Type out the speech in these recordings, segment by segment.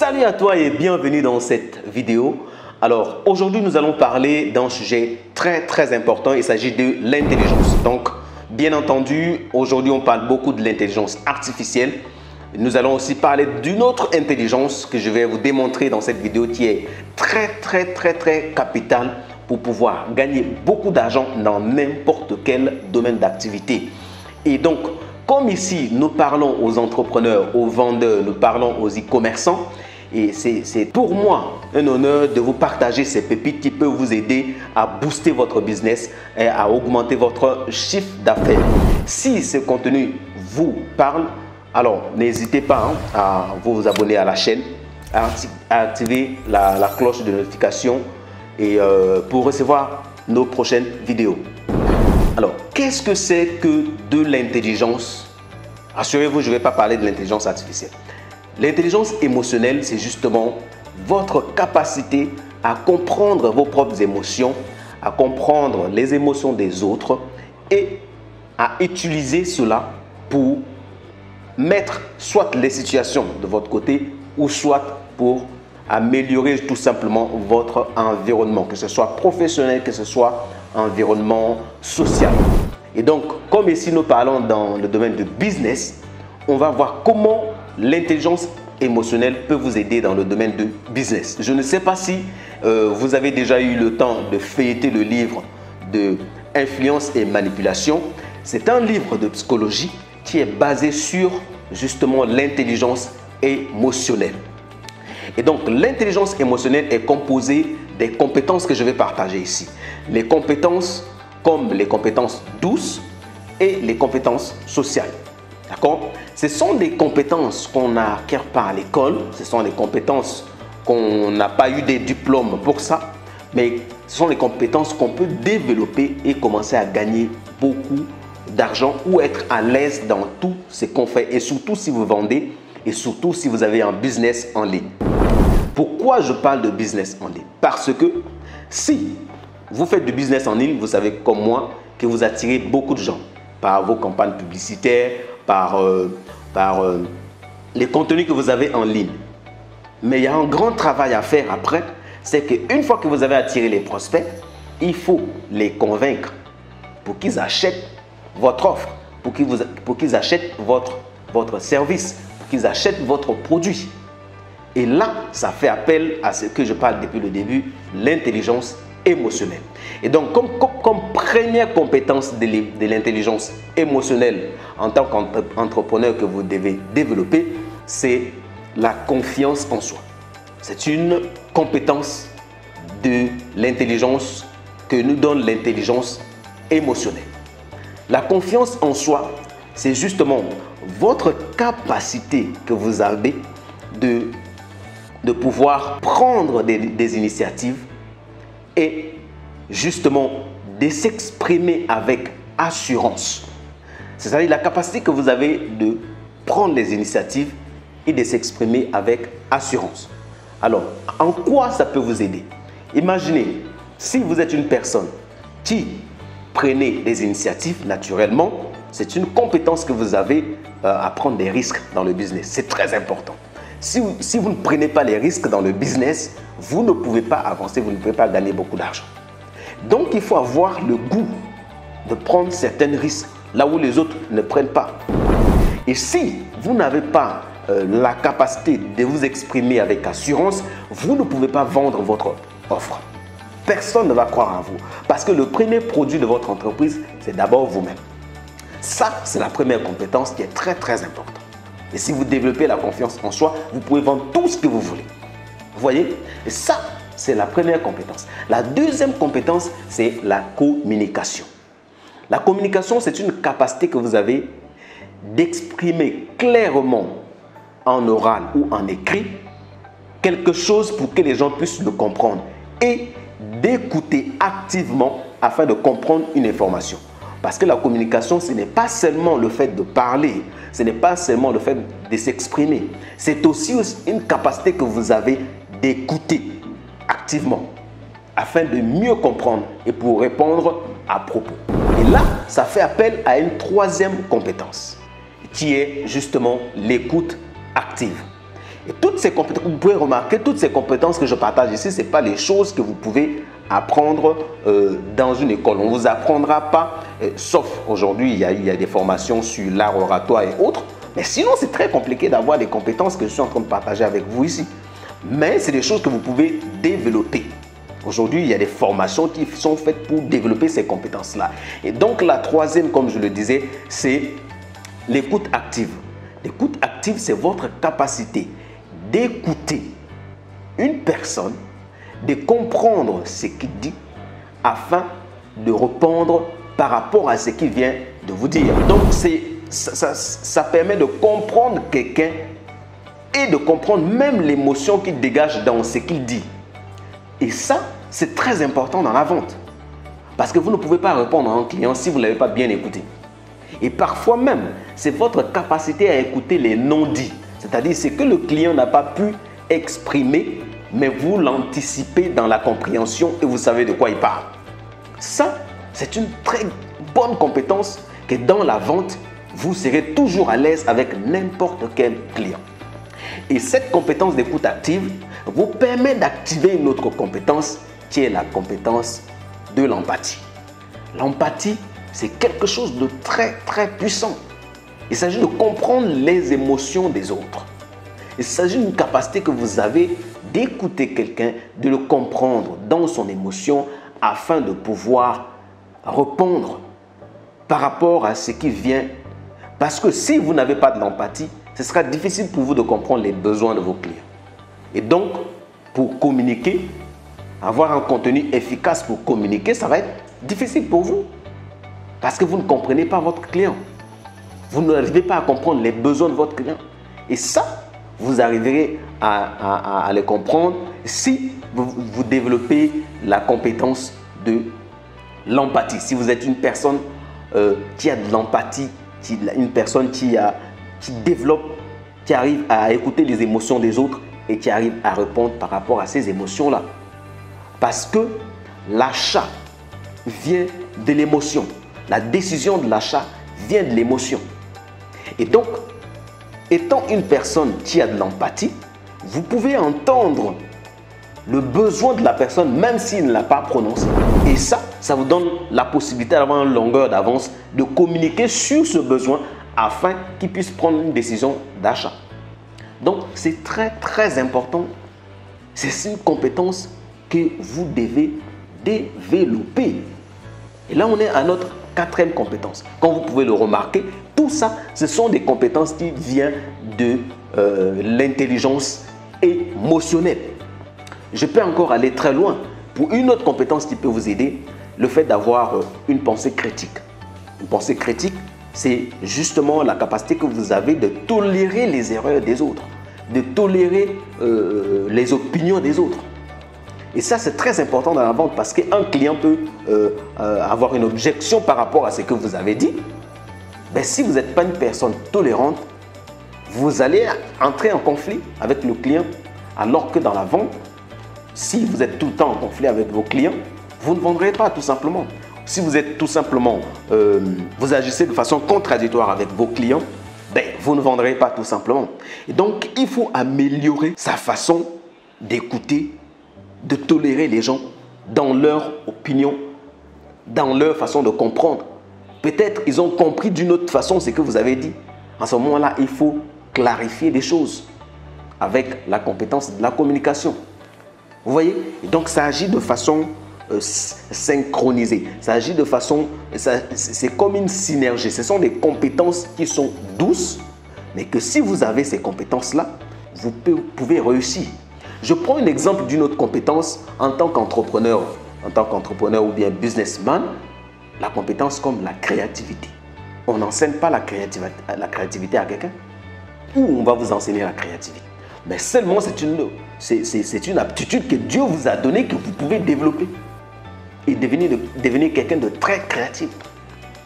Salut à toi et bienvenue dans cette vidéo. Alors aujourd'hui nous allons parler d'un sujet très important. Il s'agit de l'intelligence. Donc bien entendu aujourd'hui on parle beaucoup de l'intelligence artificielle. Nous allons aussi parler d'une autre intelligence que je vais vous démontrer dans cette vidéo qui est très capitale pour pouvoir gagner beaucoup d'argent dans n'importe quel domaine d'activité. Et donc comme ici nous parlons aux entrepreneurs, aux vendeurs, nous parlons aux e-commerçants, et c'est pour moi un honneur de vous partager ces pépites qui peuvent vous aider à booster votre business et à augmenter votre chiffre d'affaires. Si ce contenu vous parle, alors n'hésitez pas à vous abonner à la chaîne, à activer la cloche de notification et pour recevoir nos prochaines vidéos. Alors, qu'est-ce que c'est que de l'intelligence? Assurez-vous, je ne vais pas parler de l'intelligence artificielle. L'intelligence émotionnelle, c'est justement votre capacité à comprendre vos propres émotions, à comprendre les émotions des autres et à utiliser cela pour mettre soit les situations de votre côté ou soit pour améliorer tout simplement votre environnement, que ce soit professionnel, que ce soit environnement social. Et donc, comme ici nous parlons dans le domaine du business, on va voir comment l'intelligence émotionnelle peut vous aider dans le domaine du business. Je ne sais pas si vous avez déjà eu le temps de feuilleter le livre de Influence et Manipulation. C'est un livre de psychologie qui est basé sur justement l'intelligence émotionnelle. Et donc, l'intelligence émotionnelle est composée des compétences que je vais partager ici. Les compétences comme les compétences douces et les compétences sociales. D'accord? Ce sont des compétences qu'on n'acquiert pas à l'école. Ce sont des compétences qu'on n'a pas eu des diplômes pour ça. Mais ce sont des compétences qu'on peut développer et commencer à gagner beaucoup d'argent ou être à l'aise dans tout ce qu'on fait. Et surtout si vous vendez et surtout si vous avez un business en ligne. Pourquoi je parle de business en ligne? Parce que si vous faites du business en ligne, vous savez comme moi que vous attirez beaucoup de gens par vos campagnes publicitaires, par les contenus que vous avez en ligne. Mais il y a un grand travail à faire après, c'est qu'une fois que vous avez attiré les prospects, il faut les convaincre pour qu'ils achètent votre offre, pour qu'ils achètent votre service, pour qu'ils achètent votre produit. Et là, ça fait appel à ce que je parle depuis le début, l'intelligence émotionnelle. Et donc, comme première compétence de l'intelligence émotionnelle en tant qu'entrepreneur que vous devez développer, c'est la confiance en soi. C'est une compétence de l'intelligence que nous donne l'intelligence émotionnelle. La confiance en soi, c'est justement votre capacité que vous avez de pouvoir prendre des initiatives et justement de s'exprimer avec assurance. C'est-à-dire la capacité que vous avez de prendre les initiatives et de s'exprimer avec assurance. Alors, en quoi ça peut vous aider? Imaginez, si vous êtes une personne qui prenez des initiatives naturellement, c'est une compétence que vous avez à prendre des risques dans le business. C'est très important. Si vous ne prenez pas les risques dans le business, vous ne pouvez pas avancer, vous ne pouvez pas gagner beaucoup d'argent. Donc, il faut avoir le goût de prendre certains risques là où les autres ne prennent pas. Et si vous n'avez pas la capacité de vous exprimer avec assurance, vous ne pouvez pas vendre votre offre. Personne ne va croire en vous parce que le premier produit de votre entreprise, c'est d'abord vous-même. Ça, c'est la première compétence qui est très importante. Et si vous développez la confiance en soi, vous pouvez vendre tout ce que vous voulez. Vous voyez? Et ça, c'est la première compétence. La deuxième compétence, c'est la communication. La communication, c'est une capacité que vous avez d'exprimer clairement en oral ou en écrit quelque chose pour que les gens puissent le comprendre et d'écouter activement afin de comprendre une information. Parce que la communication, ce n'est pas seulement le fait de parler, ce n'est pas seulement le fait de s'exprimer. C'est aussi une capacité que vous avez d'écouter activement afin de mieux comprendre et pour répondre à propos. Et là, ça fait appel à une troisième compétence qui est justement l'écoute active. Et toutes ces compétences, vous pouvez remarquer, toutes ces compétences que je partage ici, ce n'est pas les choses que vous pouvez apprendre dans une école. On ne vous apprendra pas, sauf aujourd'hui, il y a des formations sur l'art oratoire et autres. Mais sinon, c'est très compliqué d'avoir les compétences que je suis en train de partager avec vous ici. Mais c'est des choses que vous pouvez développer. Aujourd'hui, il y a des formations qui sont faites pour développer ces compétences-là. Et donc, la troisième, comme je le disais, c'est l'écoute active. L'écoute active, c'est votre capacité d'écouter une personne, de comprendre ce qu'il dit afin de répondre par rapport à ce qu'il vient de vous dire. Donc, ça permet de comprendre quelqu'un et de comprendre même l'émotion qu'il dégage dans ce qu'il dit. Et ça, c'est très important dans la vente. Parce que vous ne pouvez pas répondre à un client si vous ne l'avez pas bien écouté. Et parfois même, c'est votre capacité à écouter les non-dits. C'est-à-dire ce que le client n'a pas pu exprimer, mais vous l'anticipez dans la compréhension et vous savez de quoi il parle. Ça, c'est une très bonne compétence que dans la vente, vous serez toujours à l'aise avec n'importe quel client. Et cette compétence d'écoute active vous permet d'activer une autre compétence qui est la compétence de l'empathie. L'empathie, c'est quelque chose de très puissant. Il s'agit de comprendre les émotions des autres. Il s'agit d'une capacité que vous avez d'écouter quelqu'un, de le comprendre dans son émotion afin de pouvoir répondre par rapport à ce qui vient. Parce que si vous n'avez pas de l'empathie, ce sera difficile pour vous de comprendre les besoins de vos clients. Et donc, pour communiquer, avoir un contenu efficace pour communiquer, ça va être difficile pour vous. Parce que vous ne comprenez pas votre client. Vous n'arrivez pas à comprendre les besoins de votre client. Et ça, vous arriverez à les comprendre si vous développez la compétence de l'empathie. Si vous êtes une personne qui a de l'empathie, une personne qui développe, qui arrive à écouter les émotions des autres et qui arrive à répondre par rapport à ces émotions-là. Parce que l'achat vient de l'émotion. La décision de l'achat vient de l'émotion. Et donc, étant une personne qui a de l'empathie, vous pouvez entendre le besoin de la personne même s'il ne l'a pas prononcé. Et ça vous donne la possibilité d'avoir une longueur d'avance, de communiquer sur ce besoin afin qu'il puisse prendre une décision d'achat. Donc, c'est très important. C'est une compétence que vous devez développer. Et là, on est à notre quatrième compétence. Comme vous pouvez le remarquer, tout ça, ce sont des compétences qui viennent de l'intelligence émotionnelle. Je peux encore aller très loin. Pour une autre compétence qui peut vous aider, le fait d'avoir une pensée critique. Une pensée critique, c'est justement la capacité que vous avez de tolérer les erreurs des autres, de tolérer les opinions des autres. Et ça, c'est très important dans la vente parce qu'un client peut avoir une objection par rapport à ce que vous avez dit. Mais si vous n'êtes pas une personne tolérante, vous allez entrer en conflit avec le client. Alors que dans la vente, si vous êtes tout le temps en conflit avec vos clients, vous ne vendrez pas tout simplement. Si vous êtes tout simplement, vous agissez de façon contradictoire avec vos clients, ben, vous ne vendrez pas tout simplement. Et donc, il faut améliorer sa façon d'écouter, de tolérer les gens dans leur opinion, dans leur façon de comprendre. Peut-être ils ont compris d'une autre façon ce que vous avez dit. En ce moment-là, il faut clarifier des choses avec la compétence de la communication. Vous voyez? Et donc, ça agit de façon synchronisée. Ça agit de façon... C'est comme une synergie. Ce sont des compétences qui sont douces, mais que si vous avez ces compétences-là, vous pouvez réussir. Je prends un exemple d'une autre compétence en tant qu'entrepreneur. En tant qu'entrepreneur ou bien businessman, la compétence comme la créativité. On n'enseigne pas la créativité à quelqu'un. Ou on va vous enseigner la créativité. Mais seulement c'est une aptitude que Dieu vous a donnée que vous pouvez développer. Et devenir quelqu'un de très créatif.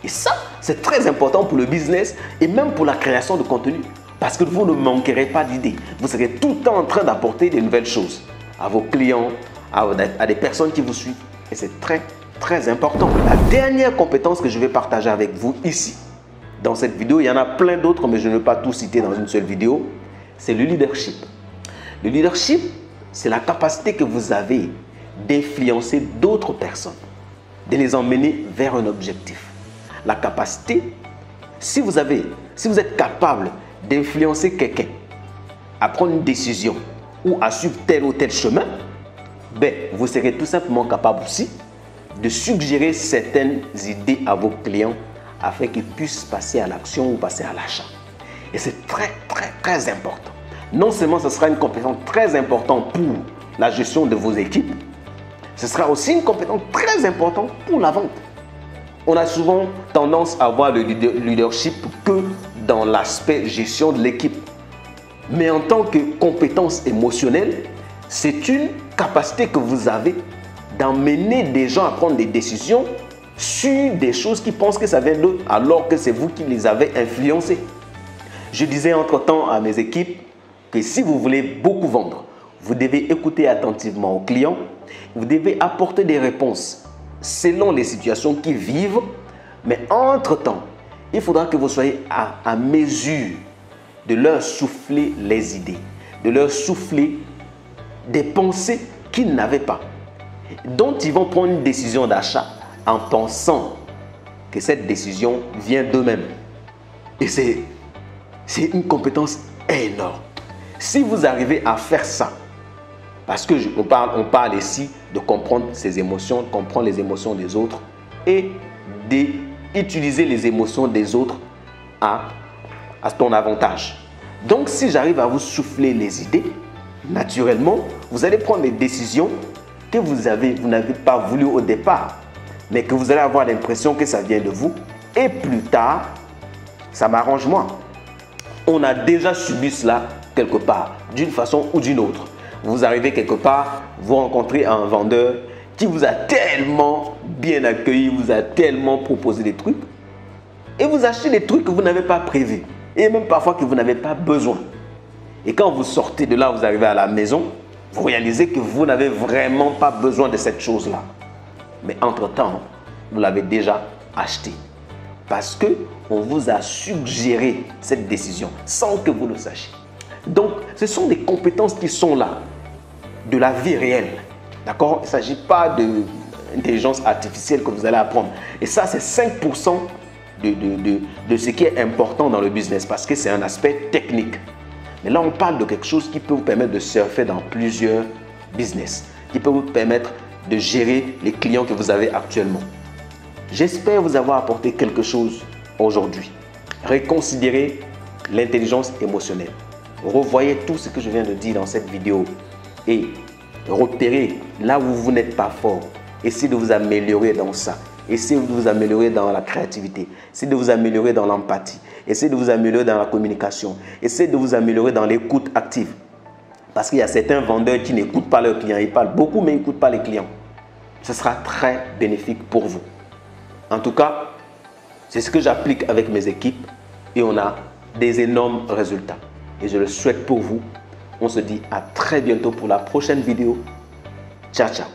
Et ça, c'est très important pour le business et même pour la création de contenu. Parce que vous ne manquerez pas d'idées. Vous serez tout le temps en train d'apporter de nouvelles choses à vos clients, à des personnes qui vous suivent. Et c'est très important. La dernière compétence que je vais partager avec vous ici, dans cette vidéo, il y en a plein d'autres, mais je ne vais pas tout citer dans une seule vidéo, c'est le leadership. Le leadership, c'est la capacité que vous avez d'influencer d'autres personnes, de les emmener vers un objectif. La capacité, si vous êtes capable d'influencer quelqu'un à prendre une décision ou à suivre tel ou tel chemin, ben, vous serez tout simplement capable aussi de suggérer certaines idées à vos clients afin qu'ils puissent passer à l'action ou passer à l'achat. Et c'est très important. Non seulement ce sera une compétence très importante pour la gestion de vos équipes, ce sera aussi une compétence très importante pour la vente. On a souvent tendance à voir le leadership que dans l'aspect gestion de l'équipe. Mais en tant que compétence émotionnelle, c'est une capacité que vous avez d'emmener des gens à prendre des décisions sur des choses qui pensent que ça vient d'eux alors que c'est vous qui les avez influencés. Je disais entre-temps à mes équipes que si vous voulez beaucoup vendre, vous devez écouter attentivement aux clients, vous devez apporter des réponses selon les situations qu'ils vivent, mais entre-temps, il faudra que vous soyez à mesure de leur souffler les idées, de leur souffler des pensées qu'ils n'avaient pas, dont ils vont prendre une décision d'achat en pensant que cette décision vient d'eux-mêmes. Et c'est une compétence énorme. Si vous arrivez à faire ça, parce que on parle ici de comprendre ses émotions, de comprendre les émotions des autres et d'utiliser les émotions des autres à ton avantage. Donc, si j'arrive à vous souffler les idées, naturellement, vous allez prendre des décisions que vous n'avez pas voulu au départ, mais que vous allez avoir l'impression que ça vient de vous. Et plus tard, ça m'arrange moi. On a déjà subi cela quelque part, d'une façon ou d'une autre. Vous arrivez quelque part, vous rencontrez un vendeur qui vous a tellement bien accueilli, vous a tellement proposé des trucs, et vous achetez des trucs que vous n'avez pas prévus, et même parfois que vous n'avez pas besoin. Et quand vous sortez de là, vous arrivez à la maison, vous réalisez que vous n'avez vraiment pas besoin de cette chose-là. Mais entre-temps, vous l'avez déjà acheté. Parce qu'on vous a suggéré cette décision sans que vous le sachiez. Donc, ce sont des compétences qui sont là, de la vie réelle. D'accord? Il ne s'agit pas d'intelligence artificielle que vous allez apprendre. Et ça, c'est 5% de ce qui est important dans le business parce que c'est un aspect technique. Mais là, on parle de quelque chose qui peut vous permettre de surfer dans plusieurs business, qui peut vous permettre de gérer les clients que vous avez actuellement. J'espère vous avoir apporté quelque chose aujourd'hui. Reconsidérez l'intelligence émotionnelle. Revoyez tout ce que je viens de dire dans cette vidéo et repérez là où vous n'êtes pas fort. Essayez de vous améliorer dans ça. Essayez de vous améliorer dans la créativité. Essayez de vous améliorer dans l'empathie. Essayez de vous améliorer dans la communication. Essayez de vous améliorer dans l'écoute active. Parce qu'il y a certains vendeurs qui n'écoutent pas leurs clients. Ils parlent beaucoup, mais ils n'écoutent pas les clients. Ce sera très bénéfique pour vous. En tout cas, c'est ce que j'applique avec mes équipes et on a des énormes résultats. Et je le souhaite pour vous. On se dit à très bientôt pour la prochaine vidéo. Ciao, ciao.